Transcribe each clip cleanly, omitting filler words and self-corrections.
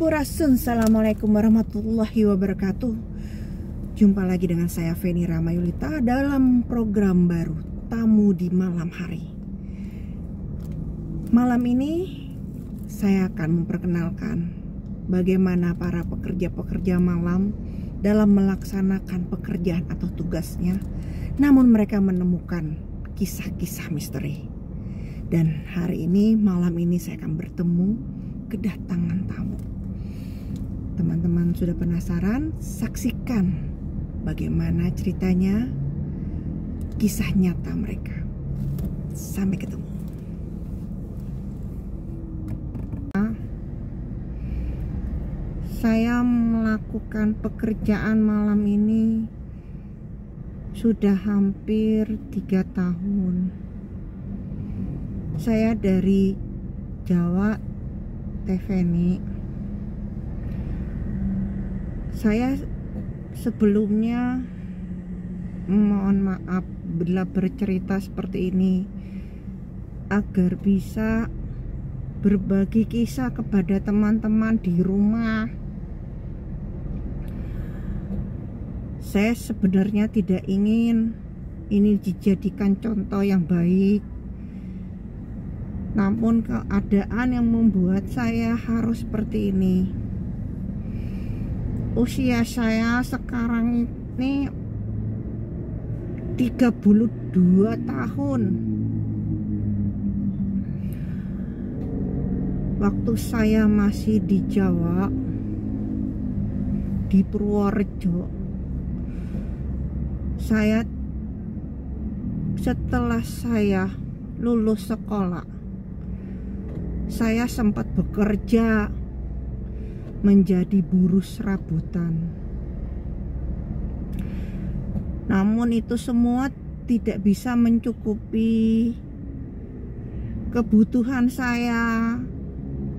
Sampurasun, assalamualaikum warahmatullahi wabarakatuh. Jumpa lagi dengan saya Feni Ramayulita dalam program baru Tamu di Malam Hari. Malam ini saya akan memperkenalkan bagaimana para pekerja-pekerja malam dalam melaksanakan pekerjaan atau tugasnya, namun mereka menemukan kisah-kisah misteri. Dan hari ini, malam ini saya akan bertemu kedatangan tamu. Teman-teman sudah penasaran? Saksikan bagaimana ceritanya, kisah nyata mereka. Sampai ketemu. Saya melakukan pekerjaan malam ini sudah hampir 3 tahun. Saya dari Jawa, Feni. Saya sebelumnya mohon maaf bila bercerita seperti ini agar bisa berbagi kisah kepada teman-teman di rumah. Saya sebenarnya tidak ingin ini dijadikan contoh yang baik, namun keadaan yang membuat saya harus seperti ini. Usia saya sekarang ini 32 tahun. Waktu saya masih di Jawa, di Purworejo, setelah saya lulus sekolah, saya sempat bekerja menjadi buruh serabutan. Namun itu semua tidak bisa mencukupi kebutuhan saya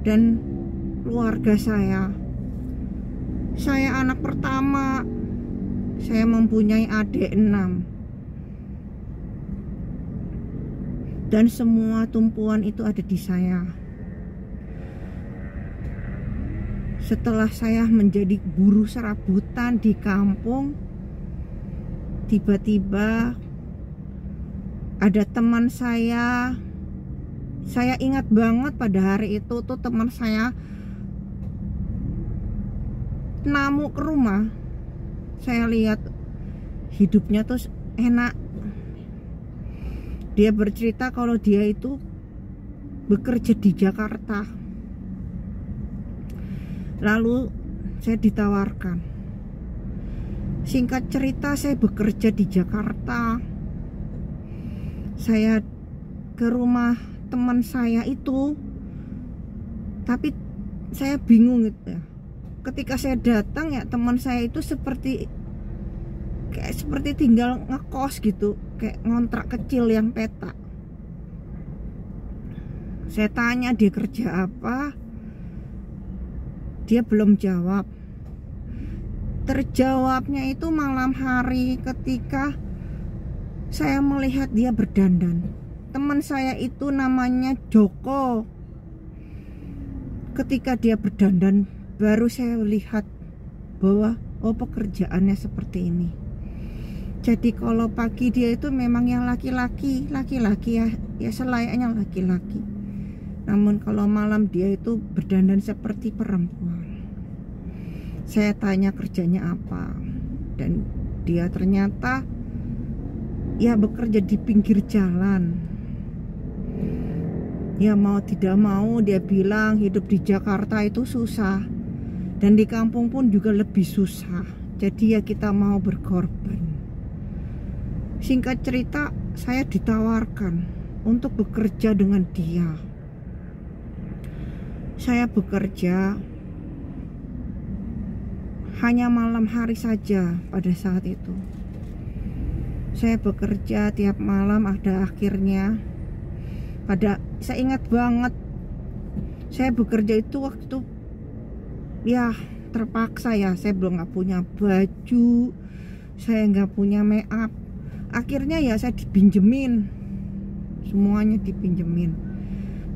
dan keluarga saya. Saya anak pertama. Saya mempunyai adik 6. Dan semua tumpuan itu ada di saya. Setelah saya menjadi buruh serabutan di kampung, tiba-tiba ada teman saya ingat banget pada hari itu tuh teman saya namu ke rumah. Saya lihat hidupnya tuh enak. Dia bercerita kalau dia itu bekerja di Jakarta. Lalu saya ditawarkan. Singkat cerita, saya bekerja di Jakarta. Saya ke rumah teman saya itu, tapi saya bingung gitu ya. Ketika saya datang ya, teman saya itu seperti tinggal ngekos gitu, kayak ngontrak kecil yang petak. Saya tanya dia kerja apa, dia belum jawab. Terjawabnya itu malam hari ketika saya melihat dia berdandan. Teman saya itu namanya Joko. Ketika dia berdandan, baru saya lihat bahwa pekerjaannya seperti ini. Jadi kalau pagi dia itu memang yang laki-laki ya selayaknya laki-laki. Namun kalau malam dia itu berdandan seperti perempuan. Saya tanya kerjanya apa, dan dia ternyata ya bekerja di pinggir jalan. Ya mau tidak mau dia bilang hidup di Jakarta itu susah, dan di kampung pun juga lebih susah. Jadi ya kita mau berkorban. Singkat cerita, saya ditawarkan untuk bekerja dengan dia. Saya bekerja hanya malam hari saja pada saat itu. Saya bekerja tiap malam ada akhirnya. Saya ingat banget, saya bekerja itu waktu ya terpaksa ya. Saya belum nggak punya baju, saya nggak punya make up. Akhirnya ya saya dipinjemin, semuanya dipinjemin.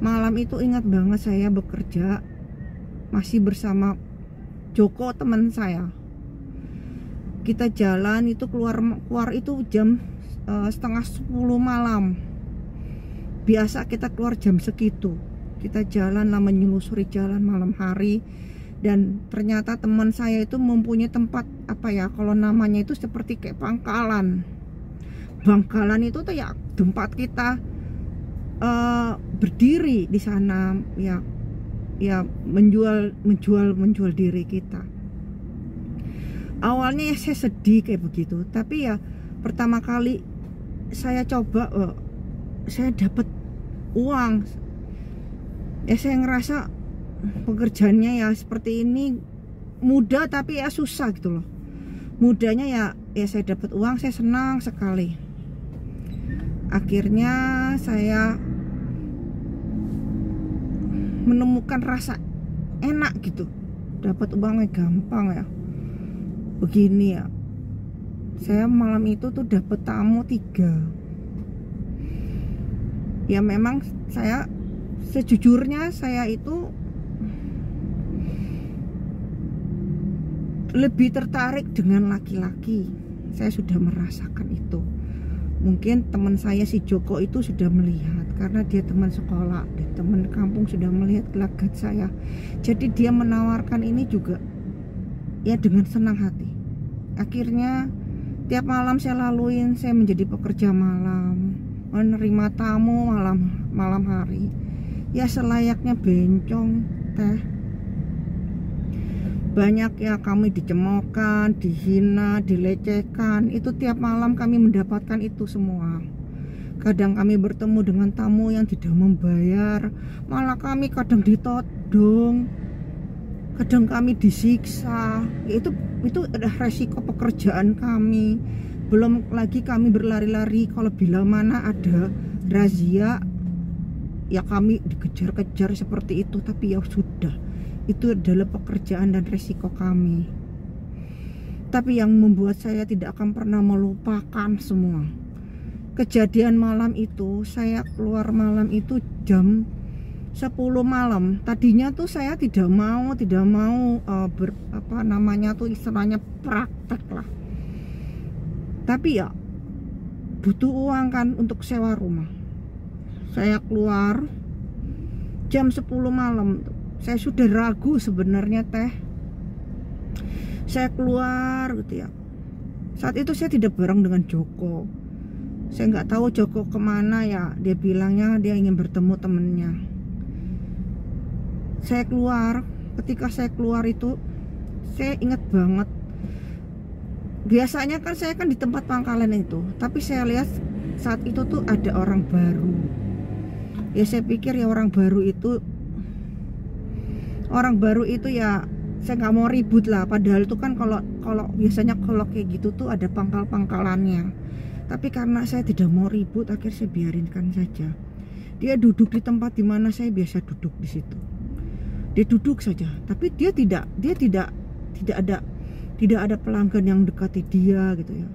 Malam itu ingat banget saya bekerja masih bersama Joko, teman saya. Kita jalan itu keluar itu jam setengah 10 malam. Biasa kita keluar jam segitu. Kita jalan lah, menyelusuri jalan malam hari. Dan ternyata teman saya itu mempunyai tempat, apa ya, kalau namanya itu seperti kayak pangkalan. Bangkalan itu tuh ya tempat kita berdiri di sana, ya menjual diri kita. Awalnya ya saya sedih kayak begitu, tapi ya pertama kali saya coba, saya dapat uang, ya saya ngerasa pekerjaannya ya seperti ini mudah, tapi ya susah gitu loh. Mudahnya ya saya dapat uang, saya senang sekali. Akhirnya saya menemukan rasa enak gitu, dapat uangnya gampang ya. Begini ya, saya malam itu tuh dapat tamu 3. Ya memang saya sejujurnya saya itu lebih tertarik dengan laki-laki. Saya sudah merasakan itu. Mungkin teman saya si Joko itu sudah melihat, karena dia teman sekolah, dia teman kampung, sudah melihat gelagat saya. Jadi dia menawarkan ini juga ya dengan senang hati. Akhirnya tiap malam saya laluin, saya menjadi pekerja malam, menerima tamu malam hari. Ya selayaknya bencong teh. Banyak ya kami dicemoohkan, dihina, dilecehkan. Itu tiap malam kami mendapatkan itu semua. Kadang kami bertemu dengan tamu yang tidak membayar, malah kami kadang ditodong, kadang kami disiksa. Itu adalah resiko pekerjaan kami. Belum lagi kami berlari-lari kalau bila mana ada razia, ya kami dikejar-kejar seperti itu. Tapi ya sudah, itu adalah pekerjaan dan resiko kami. Tapi yang membuat saya tidak akan pernah melupakan semua kejadian malam itu. Saya keluar malam itu jam 10 malam. Tadinya tuh saya tidak mau istilahnya praktek lah. Tapi ya butuh uang kan untuk sewa rumah. Saya keluar jam 10 malam tuh. Saya sudah ragu sebenarnya teh. Saya keluar gitu ya. Saat itu saya tidak bareng dengan Joko. Saya nggak tahu Joko kemana ya. Dia bilangnya dia ingin bertemu temennya. Saya keluar. Ketika saya keluar itu, saya ingat banget. Biasanya kan saya kan di tempat pangkalan itu, tapi saya lihat saat itu tuh ada orang baru. Ya saya pikir ya orang baru itu ya saya nggak mau ribut lah. Padahal itu kan kalau biasanya kalau kayak gitu tuh ada pangkalannya. Tapi karena saya tidak mau ribut, akhirnya saya biarinkan saja. Dia duduk di tempat dimana saya biasa duduk di situ. Dia duduk saja, tapi dia tidak ada pelanggan yang dekati dia gitu ya.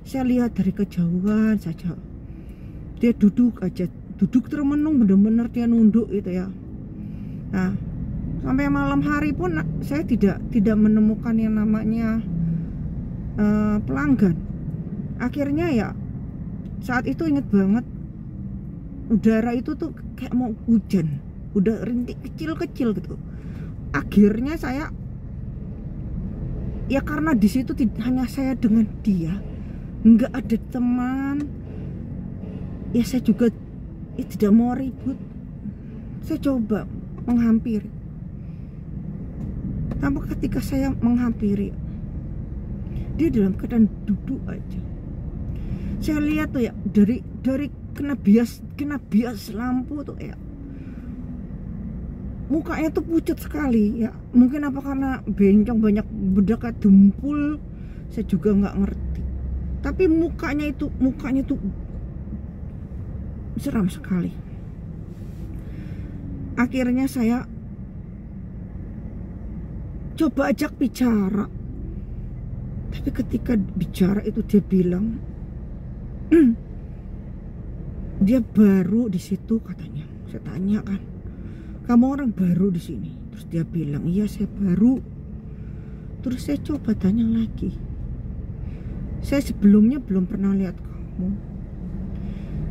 Saya lihat dari kejauhan saja. Dia duduk aja, duduk termenung, benar-benar dia nunduk gitu ya. Nah, sampai malam hari pun saya tidak menemukan yang namanya pelanggan. Akhirnya ya saat itu inget banget, udara itu tuh kayak mau hujan, udah rintik kecil-kecil gitu. Akhirnya saya ya karena di situ hanya saya dengan dia, nggak ada teman. Ya saya juga tidak mau ribut. Saya coba menghampiri. Tapi ketika saya menghampiri, dia dalam keadaan duduk aja. Saya lihat tuh ya dari kena bias lampu tuh ya, mukanya tuh pucat sekali ya. Mungkin apa karena bencong banyak bedekat dempul, saya juga nggak ngerti. Tapi mukanya tuh seram sekali. Akhirnya saya coba ajak bicara, tapi ketika bicara itu dia bilang dia baru di situ katanya. Saya tanya kan, kamu orang baru di sini, terus Terus dia bilang, iya saya baru. Terus saya coba tanya lagi, saya sebelumnya belum pernah lihat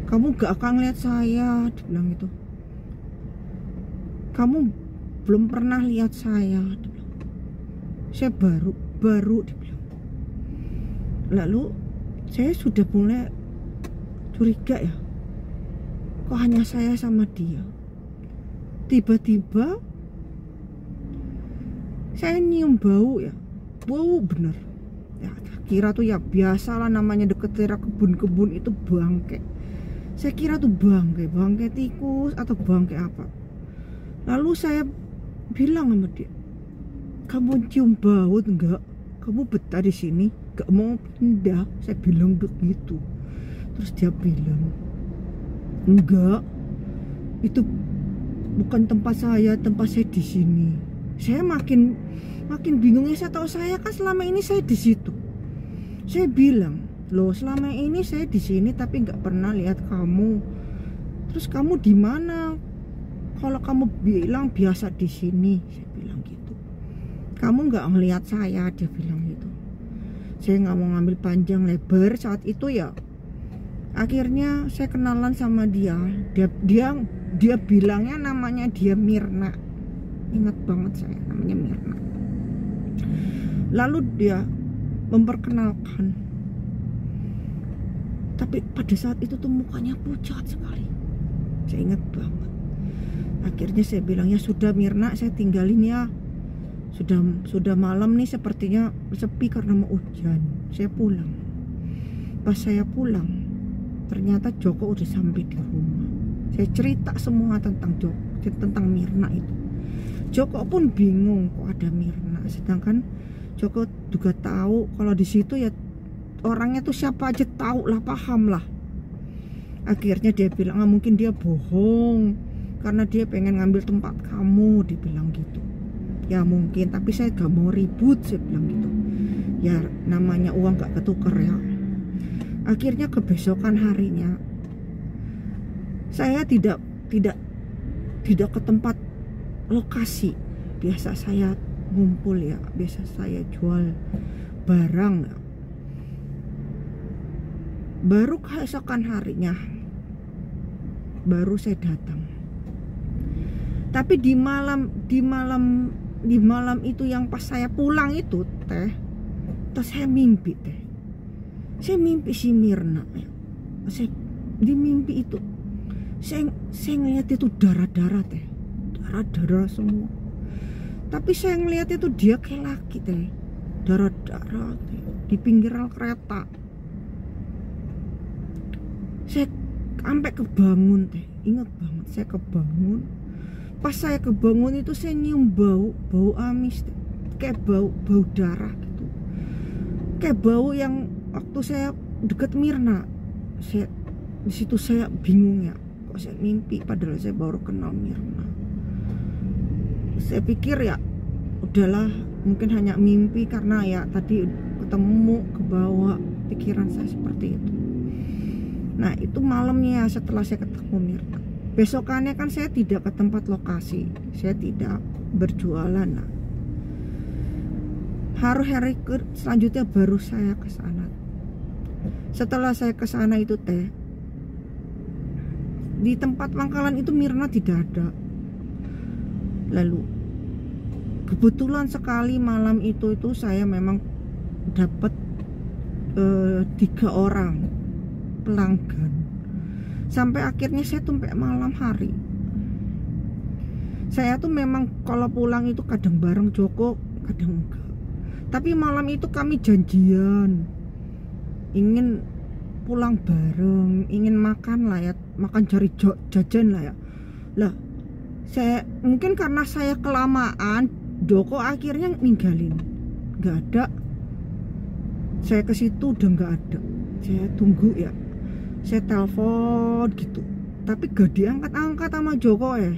kamu gak akan lihat saya, dia bilang gitu. Kamu belum pernah lihat saya, dia bilang. Saya baru dia bilang. Lalu saya sudah mulai curiga ya, kok hanya saya sama dia. Tiba-tiba saya nyium bau ya, bau bener ya, kira tuh ya biasalah namanya deket daerah kebun-kebun itu bangke. Saya kira tuh bangke tikus atau bangke apa. Lalu saya bilang sama dia, kamu cium bau enggak? Kamu betah di sini, gak mau pindah? Saya bilang begitu. Terus dia bilang, enggak, itu bukan tempat saya di sini. Saya makin bingungnya. Saya tahu saya kan selama ini saya di situ. Saya bilang, loh selama ini saya di sini tapi nggak pernah lihat kamu. Terus kamu di mana? Kalau kamu bilang biasa di sini, saya bilang gitu. Kamu nggak ngelihat saya, dia bilang gitu. Saya nggak mau ngambil panjang lebar saat itu ya. Akhirnya saya kenalan sama dia. Dia bilangnya namanya dia Mirna. Ingat banget saya, namanya Mirna. Lalu dia memperkenalkan. Tapi pada saat itu tuh mukanya pucat sekali. Saya ingat banget. Akhirnya saya bilang, ya sudah Mirna, saya tinggalin ya. Sudah malam nih, sepertinya sepi karena mau hujan. Saya pulang. Pas saya pulang, ternyata Joko udah sampai di rumah. Saya cerita semua tentang Joko, tentang Mirna itu. Joko pun bingung kok ada Mirna, sedangkan Joko juga tahu kalau di situ ya orangnya tuh siapa aja tahu lah, paham lah. Akhirnya dia bilang, mungkin dia bohong karena dia pengen ngambil tempat kamu, dibilang gitu. Ya mungkin, tapi saya gak mau ribut, saya bilang gitu. Ya namanya uang gak ketuker ya. Akhirnya kebesokan harinya saya tidak ke tempat lokasi biasa saya ngumpul ya, biasa saya jual barang ya. Baru keesokan harinya baru saya datang. Tapi di malam itu yang pas saya pulang itu terus saya mimpi saya mimpi si Mirna ya. Di mimpi itu saya ngeliat itu darah-darah darah semua. Tapi saya ngeliat itu dia kayak laki darah-darah di pinggir rel kereta. Saya sampai kebangun ingat banget saya kebangun. Pas saya kebangun itu saya nyium bau amis kayak bau darah gitu, kayak bau yang waktu saya deket Mirna. Di situ saya bingung ya, kok saya mimpi padahal saya baru kenal Mirna. Saya pikir ya udahlah, mungkin hanya mimpi karena ya tadi ketemu, kebawa pikiran saya seperti itu. Nah itu malamnya setelah saya ketemu Mirna. Besokannya kan saya tidak ke tempat lokasi, saya tidak berjualan. Nah, hari selanjutnya baru saya ke sana. Setelah saya ke sana itu di tempat pangkalan itu Mirna tidak ada. Lalu kebetulan sekali malam itu saya memang dapat 3 orang pelanggan. Sampai akhirnya saya sampai malam hari. Saya tuh memang kalau pulang itu kadang bareng Joko, kadang enggak. Tapi malam itu kami janjian ingin pulang bareng, ingin makan lah ya, makan cari jajan lah ya. Lah, saya mungkin karena saya kelamaan, Joko akhirnya ninggalin. Nggak ada. Saya ke situ udah nggak ada. Saya tunggu ya. Saya telepon gitu, tapi gak diangkat-angkat sama Joko ya.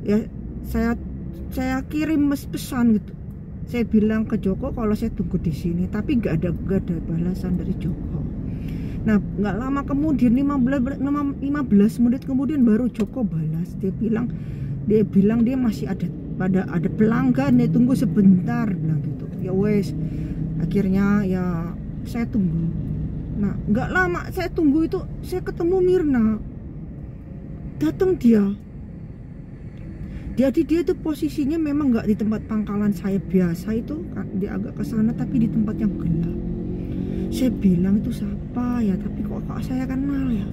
Ya saya kirim pesan gitu. Saya bilang ke Joko kalau saya tunggu di sini, tapi gak ada balasan dari Joko. Nah nggak lama kemudian 15 menit kemudian baru Joko balas. Dia bilang dia masih pada ada pelanggan ya, tunggu sebentar bilang gitu. Ya wes, akhirnya ya saya tunggu. Nah nggak lama saya tunggu itu, saya ketemu Mirna. Datang dia. Jadi dia itu posisinya memang nggak di tempat pangkalan saya biasa itu, dia agak ke sana tapi di tempat yang gelap. Saya bilang itu siapa ya, tapi kok saya kenal ya,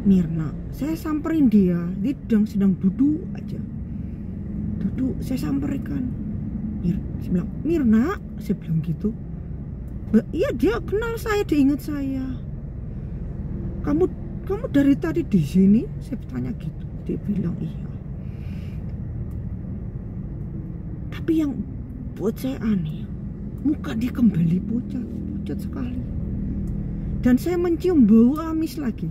Mirna. Saya samperin dia sedang duduk aja, duduk. Saya sampaikan, saya bilang, Mirna, saya bilang gitu. Iya, dia kenal saya, dia ingat saya. Kamu dari tadi di sini? Saya tanya gitu. Dia bilang iya. Tapi yang buat saya aneh, muka dia kembali pucat sekali. Dan saya mencium bau amis lagi.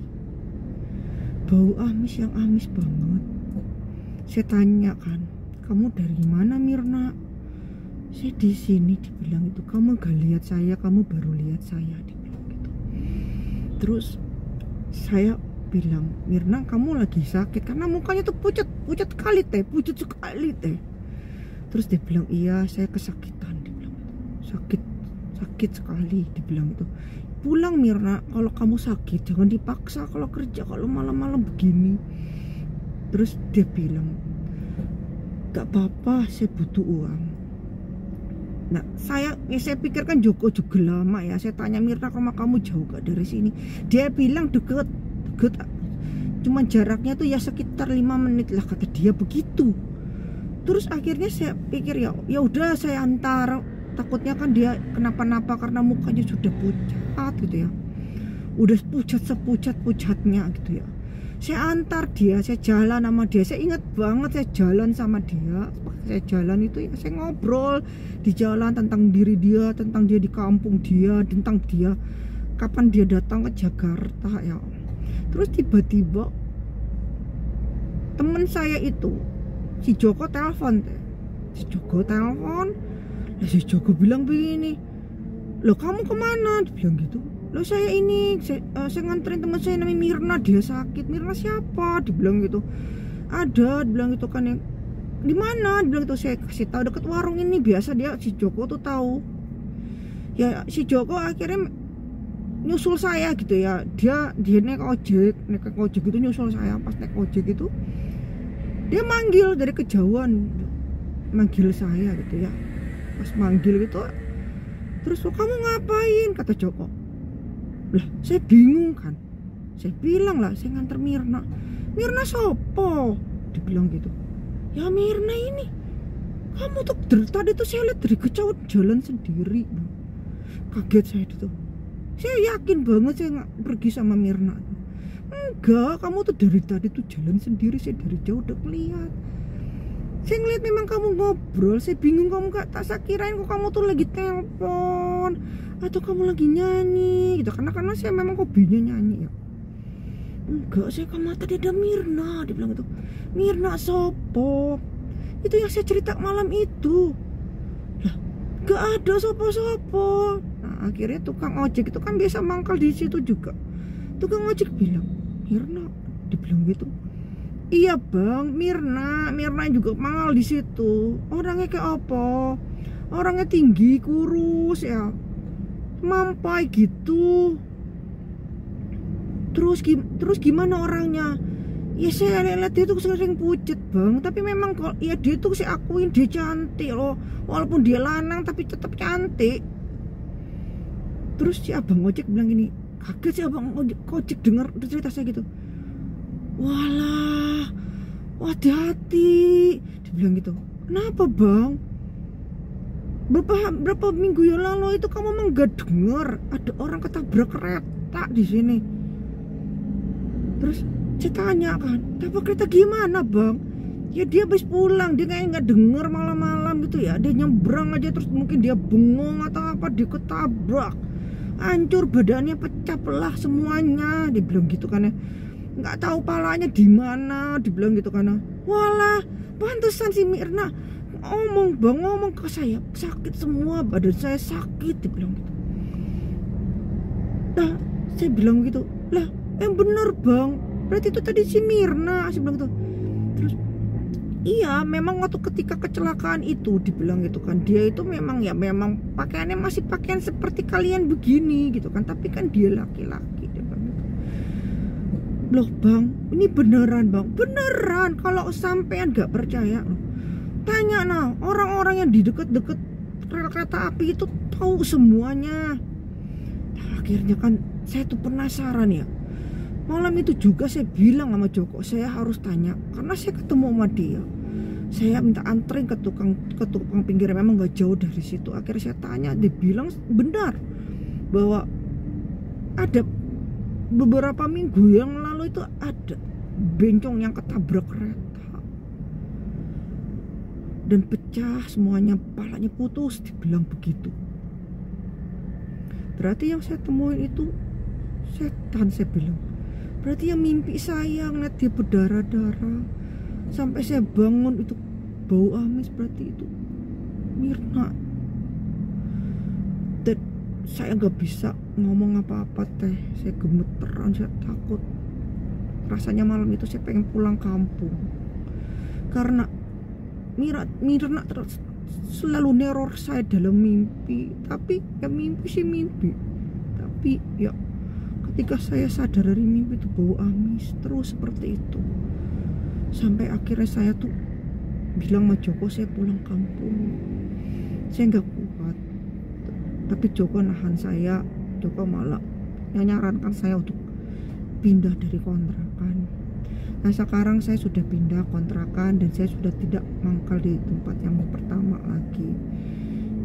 Bau amis yang amis banget. Saya tanya kan, kamu dari mana Mirna? Saya di sini, dibilang itu. Kamu gak lihat saya, kamu baru lihat saya, dibilang gitu. Terus saya bilang, Mirna kamu lagi sakit karena mukanya tuh pucat sekali teh. Terus dia bilang, iya saya kesakitan, dibilang itu. Sakit sekali, dibilang itu. Pulang Mirna, kalau kamu sakit jangan dipaksa kalau kerja, kalau malam-malam begini. Terus dia bilang, gak apa-apa, saya butuh uang. Nah saya pikirkan Joko juga lama ya. Saya tanya, Mirna rumah kamu jauh gak dari sini? Dia bilang deket, cuma jaraknya tuh ya sekitar 5 menit lah, kata dia begitu. Terus akhirnya saya pikir ya udah saya antar, takutnya kan dia kenapa-napa karena mukanya sudah pucat gitu ya, udah sepucat-pucatnya gitu ya. Saya antar dia, saya jalan sama dia. Saya ingat banget saya jalan sama dia. Saya jalan itu ya, saya ngobrol di jalan tentang diri dia, tentang dia di kampung dia, tentang dia kapan dia datang ke Jakarta ya. Terus tiba-tiba temen saya itu, si Joko telepon. Si Joko bilang begini, loh kamu kemana? Dia bilang gitu. Loh saya ini, saya nganterin teman saya namanya Mirna, dia sakit. Mirna siapa? Dibilang gitu. Ada, dibilang gitu kan, yang di mana? Dibilang gitu. Saya kasih tahu deket warung ini. Biasa dia, si Joko tuh tahu. Ya si Joko akhirnya nyusul saya gitu ya. Dia naik ojek gitu, nyusul saya. Pas naik ojek itu dia manggil dari kejauhan, manggil saya gitu ya. Pas manggil gitu, terus kamu ngapain? Kata Joko. Lah saya bingung kan. Saya bilang lah saya nganter Mirna. Mirna sopo? Dibilang gitu. Ya Mirna ini. Kamu tuh tadi tuh saya lihat dari kejauhan jalan sendiri. Kaget saya itu. Saya yakin banget saya nggak pergi sama Mirna. Enggak, kamu tuh dari tadi tuh jalan sendiri. Saya dari jauh udah ngeliat. Saya ngeliat memang kamu ngobrol. Saya bingung, kamu gak tak saya kirain kok kamu tuh lagi telepon atau kamu lagi nyanyi gitu. Karena saya memang hobinya nyanyi ya. Enggak, saya kan tadi ada Mirna. Dia bilang gitu. Mirna sopo? Itu yang saya cerita malam itu. Lah, gak ada sopo-sopo. Nah akhirnya tukang ojek itu kan biasa mangkal di situ juga. Tukang ojek bilang, Mirna, dibilang gitu. Iya bang, Mirna juga mangkal di situ. Orangnya kayak apa? Orangnya tinggi, kurus ya, mampai gitu. Terus gimana orangnya? Ya saya lihat dia tuh sering pucet bang. Tapi memang kalau ya dia tuh saya akuin dia cantik loh. Walaupun dia lanang tapi tetap cantik. Terus si abang ojek bilang gini, kaget si abang ojek dengar cerita saya gitu. Walah, hati-hati, dia bilang gitu. Kenapa bang? Berapa minggu yang lalu itu kamu emang gak dengar ada orang ketabrak kereta di sini? Terus saya tanya kan, tabrak kereta gimana bang? Ya dia habis pulang, dia kayak nggak dengar malam-malam gitu ya. Dia nyebrang aja terus mungkin dia bengong atau apa, dia ketabrak, hancur badannya, pecah belah semuanya. Dia bilang gitu kan ya. Nggak tahu palanya di mana, dibilang gitu kan. Walah, pantesan si Mirna ngomong ke saya, sakit semua, badan saya sakit, dibilang gitu. Nah, saya bilang gitu, lah, bener bang, berarti itu tadi si Mirna, saya bilang gitu. Terus Iya, memang waktu ketika kecelakaan itu dibilang gitu kan, dia itu memang pakaiannya masih pakaian seperti kalian begini gitu kan, tapi kan dia laki-laki, dia bilang gitu. Loh bang, ini beneran bang, beneran. Kalau sampean gak percaya, tanya nah orang-orang yang di deket-deket rel kereta api itu tahu semuanya. Nah, akhirnya kan saya tuh penasaran ya. Malam itu juga saya bilang sama Joko, saya harus tanya karena saya ketemu sama dia. Saya minta anterin ke tukang pinggir, memang gak jauh dari situ. Akhirnya saya tanya, dia bilang benar bahwa ada beberapa minggu yang lalu itu ada bencong yang ketabrak kereta dan pecah semuanya, palanya putus, dibilang begitu. Berarti yang saya temuin itu setan, saya bilang. Berarti yang mimpi saya ngeliat dia berdarah-darah sampai saya bangun itu bau amis, berarti itu Mirna. Dan saya gak bisa ngomong apa-apa teh, saya gemeteran, saya takut. Rasanya malam itu saya pengen pulang kampung karena Mirna terus selalu neror saya dalam mimpi. Tapi ya mimpi sih mimpi, tapi ya ketika saya sadar dari mimpi itu bau amis terus seperti itu. Sampai akhirnya saya tuh bilang sama Joko saya pulang kampung, saya nggak kuat. Tapi Joko nahan saya. Joko malah menyarankan saya untuk pindah dari kontrakan. Nah sekarang saya sudah pindah kontrakan dan saya sudah tidak mangkal di tempat yang pertama lagi.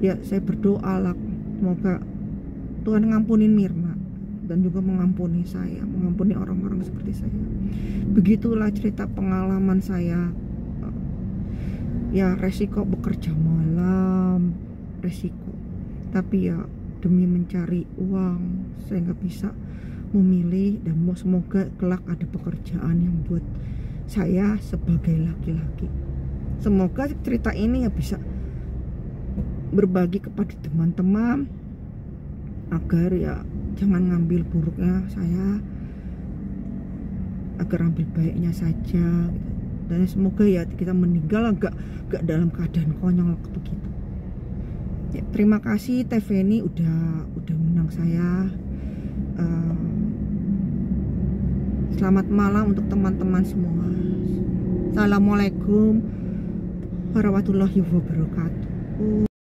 Ya saya berdoa lah, semoga Tuhan ngampunin Mirna dan juga mengampuni saya, mengampuni orang-orang seperti saya. Begitulah cerita pengalaman saya. Ya resiko bekerja malam, resiko. Tapi ya demi mencari uang, saya nggak bisa memilih. Dan semoga kelak ada pekerjaan yang buat saya sebagai laki-laki. Semoga cerita ini ya bisa berbagi kepada teman-teman agar ya jangan ngambil buruknya saya, agar ambil baiknya saja gitu. Dan semoga ya kita meninggal gak dalam keadaan konyol begitu ya. Terima kasih Teh Feni udah undang saya. Selamat malam untuk teman-teman semua. Assalamualaikum warahmatullahi wabarakatuh.